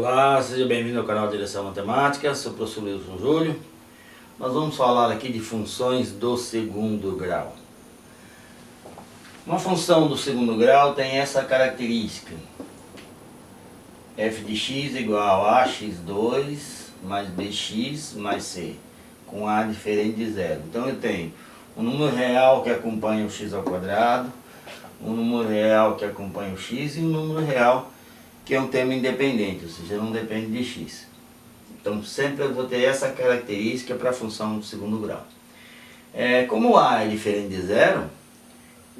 Olá, seja bem-vindo ao canal Direção Matemática, sou o professor Wilson Júlio. Nós vamos falar aqui de funções do segundo grau. Uma função do segundo grau tem essa característica: f de x igual a ax2 mais bx mais c, com a diferente de zero. Então eu tenho um número real que acompanha o x ao quadrado, um número real que acompanha o x e um número real que é um termo independente, ou seja, não depende de x. Então sempre eu vou ter essa característica para a função do segundo grau. Como a é diferente de zero,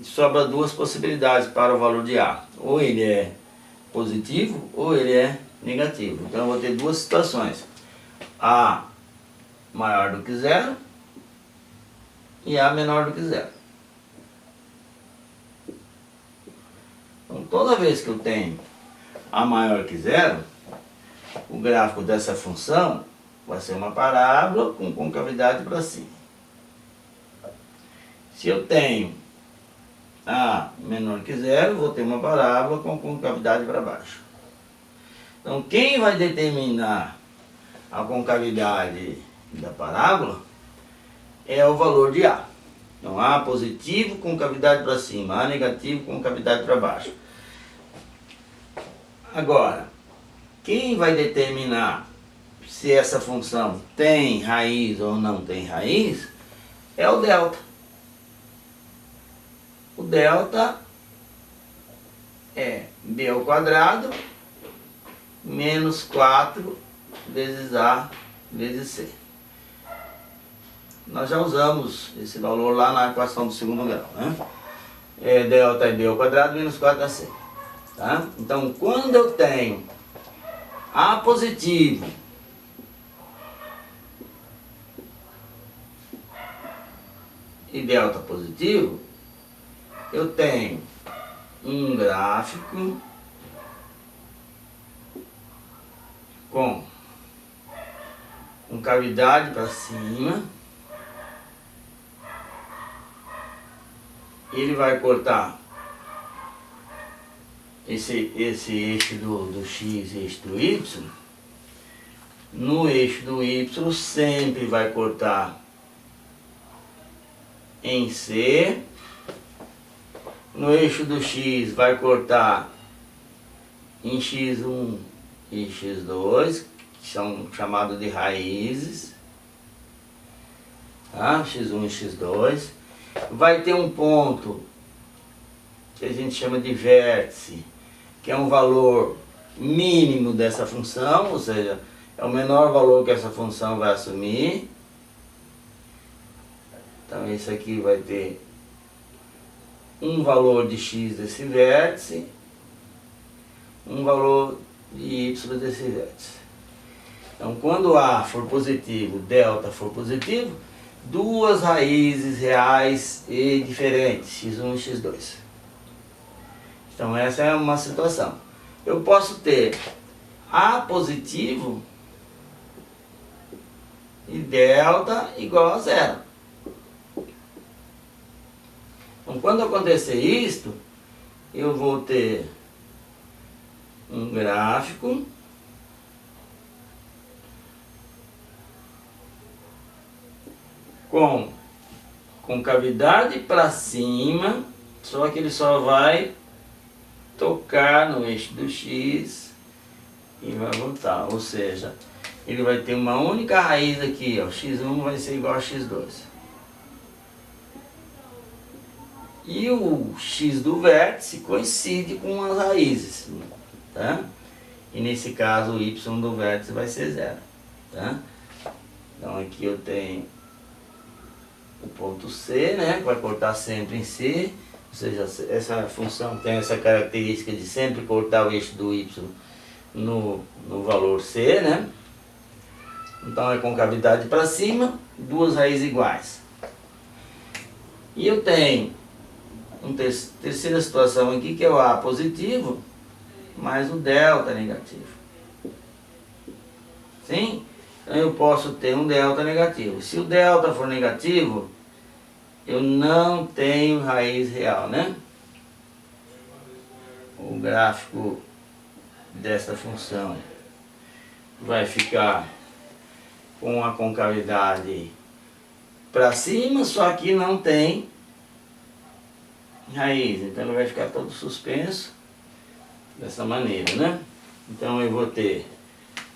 sobra duas possibilidades para o valor de a. Ou ele é positivo ou ele é negativo. Então eu vou ter duas situações: a maior do que zero e a menor do que zero. Então toda vez que eu tenho a maior que zero, o gráfico dessa função vai ser uma parábola com concavidade para cima. Se eu tenho a menor que zero, vou ter uma parábola com concavidade para baixo. Então quem vai determinar a concavidade da parábola é o valor de a. Então a positivo, concavidade para cima; a negativo, concavidade para baixo. Agora, quem vai determinar se essa função tem raiz ou não tem raiz é o delta. O delta é b ao quadrado menos 4 vezes a vezes c. Nós já usamos esse valor lá na equação do segundo grau, né? Delta é b ao quadrado menos 4ac. Tá? Então, quando eu tenho a positivo e delta positivo, eu tenho um gráfico com concavidade para cima. Ele vai cortar esse eixo do x e eixo do y. No eixo do y sempre vai cortar em C. No eixo do x vai cortar em x1 e x2, que são chamados de raízes, tá? x1 e x2. Vai ter um ponto que a gente chama de vértice, que é um valor mínimo dessa função, ou seja, é o menor valor que essa função vai assumir. Então isso aqui vai ter um valor de x desse vértice, um valor de y desse vértice. Então quando a for positivo, delta for positivo, duas raízes reais e diferentes, x1 e x2. Então essa é uma situação. Eu posso ter a positivo e delta igual a zero. Então quando acontecer isto, eu vou ter um gráfico com concavidade para cima, só que ele só vai tocar no eixo do x e vai voltar, ou seja, ele vai ter uma única raiz aqui, ó, x1 vai ser igual a x2. E o x do vértice coincide com as raízes, tá? E nesse caso o y do vértice vai ser zero, tá? Então aqui eu tenho o ponto C, né, que vai cortar sempre em C. Ou seja, essa função tem essa característica de sempre cortar o eixo do y no valor C, né? Então é concavidade para cima, duas raízes iguais. E eu tenho uma terceira situação aqui, que é o a positivo mais o delta negativo. Sim? Então eu posso ter um delta negativo. Se o delta for negativo, eu não tenho raiz real, né? O gráfico dessa função vai ficar com a concavidade para cima, só que não tem raiz, então ele vai ficar todo suspenso dessa maneira, né? Então eu vou ter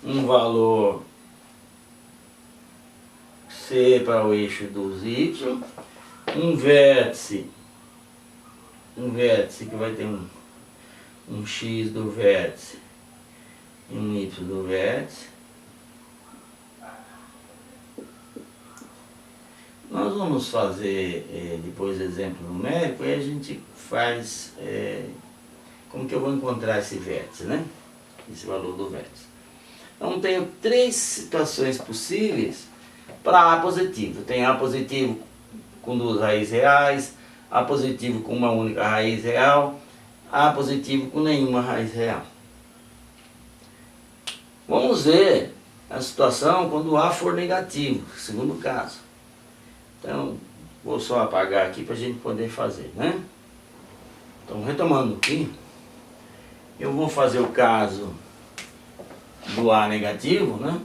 um valor C para o eixo dos Y, um vértice que vai ter um X do vértice e um Y do vértice. Nós vamos fazer depois exemplo numérico e a gente faz como que eu vou encontrar esse vértice, né? Esse valor do vértice. Então tenho três situações possíveis para A positivo. Tem A positivo com duas raízes reais, A positivo com uma única raiz real, A positivo com nenhuma raiz real. Vamos ver a situação quando A for negativo, segundo caso. Então, vou só apagar aqui para a gente poder fazer, né? Então, retomando aqui, eu vou fazer o caso do A negativo, né?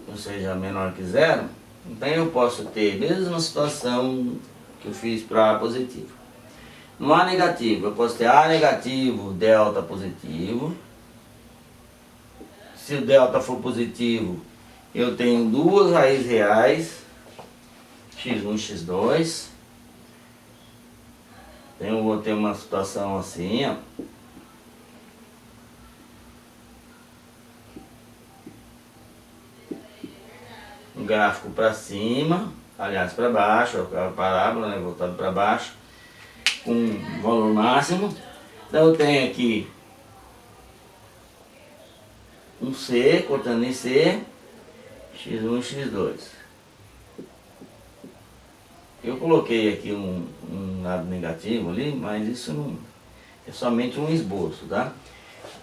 Ou seja, menor que zero. Então, eu posso ter a mesma situação que eu fiz para A positivo. No A negativo, eu posso ter A negativo, delta positivo. Se o delta for positivo, eu tenho duas raízes reais, x1 e x2. Então eu vou ter uma situação assim, ó. Um gráfico para cima, aliás para baixo, a parábola, né, voltado para baixo, com um valor máximo. Então eu tenho aqui um C, cortando em C, x1 e x2. Eu coloquei aqui um lado negativo ali, mas isso não é somente um esboço, tá?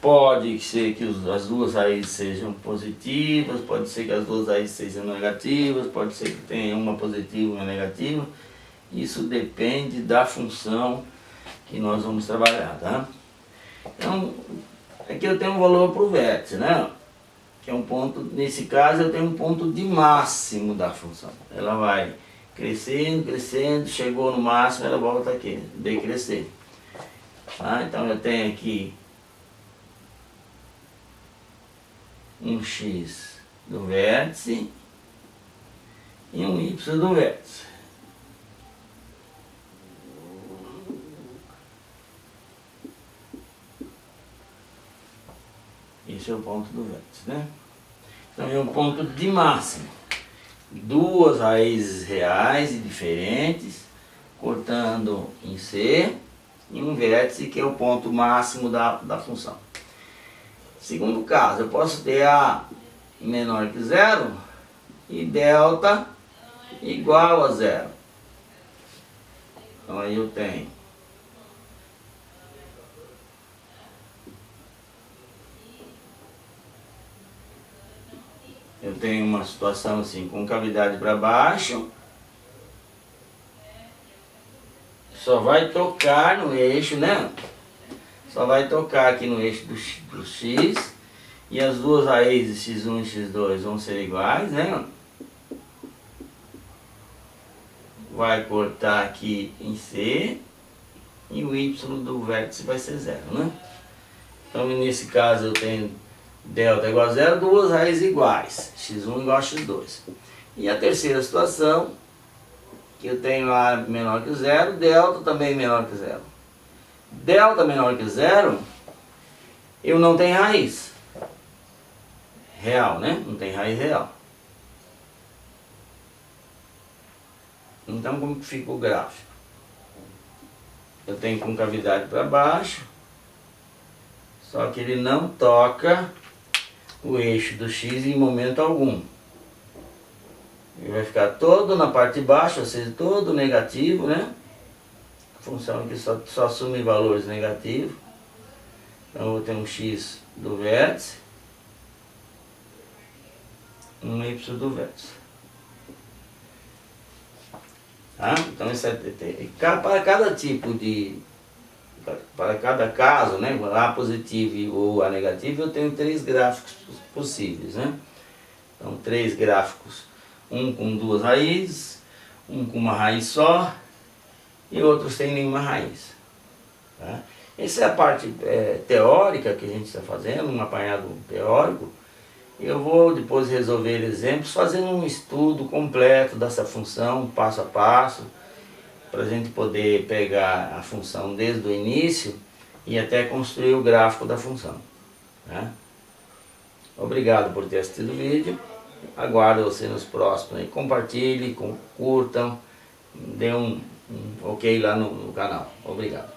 Pode ser que as duas raízes sejam positivas, pode ser que as duas raízes sejam negativas, pode ser que tenha uma positiva e uma negativa. Isso depende da função que nós vamos trabalhar, tá? Então, aqui eu tenho um valor para o vértice, né? Que é um ponto, nesse caso eu tenho um ponto de máximo da função. Ela vai crescendo, crescendo, chegou no máximo, ela volta aqui, decrescer. Tá? Então eu tenho aqui um x do vértice e um y do vértice. Esse é o ponto do vértice, né? Então é um ponto de máximo. Duas raízes reais e diferentes, cortando em C, e um vértice que é o ponto máximo da função. Segundo caso, eu posso ter A menor que zero e delta igual a zero. Então aí eu tenho uma situação assim, com cavidade para baixo, só vai tocar no eixo, né? Só vai tocar aqui no eixo do x, e as duas raízes x1 e x2 vão ser iguais, né? Vai cortar aqui em C, e o y do vértice vai ser zero, né? Então nesse caso eu tenho delta igual a zero, duas raízes iguais, x1 igual a x2. E a terceira situação, que eu tenho A menor que zero, delta também menor que zero. Delta menor que zero, eu não tenho raiz real, né? Não tem raiz real. Então como que fica o gráfico? Eu tenho concavidade para baixo, só que ele não toca o eixo do x em momento algum. Ele vai ficar todo na parte de baixo, ou seja, todo negativo, né? A função aqui só assume valores negativos. Então eu vou ter um x do vértice, um y do vértice. Tá? Então isso para cada tipo de para cada caso, né, A positivo ou A negativo, eu tenho 3 gráficos possíveis, né? Então 3 gráficos, um com 2 raízes, um com uma raiz só e outros sem nenhuma raiz. Tá? Essa é a parte teórica que a gente está fazendo, um apanhado teórico. Eu vou depois resolver exemplos, fazendo um estudo completo dessa função, passo a passo, para a gente poder pegar a função desde o início e até construir o gráfico da função. Né? Obrigado por ter assistido o vídeo, aguardo você nos próximos, aí. Compartilhe, curtam, dê um ok lá no canal. Obrigado.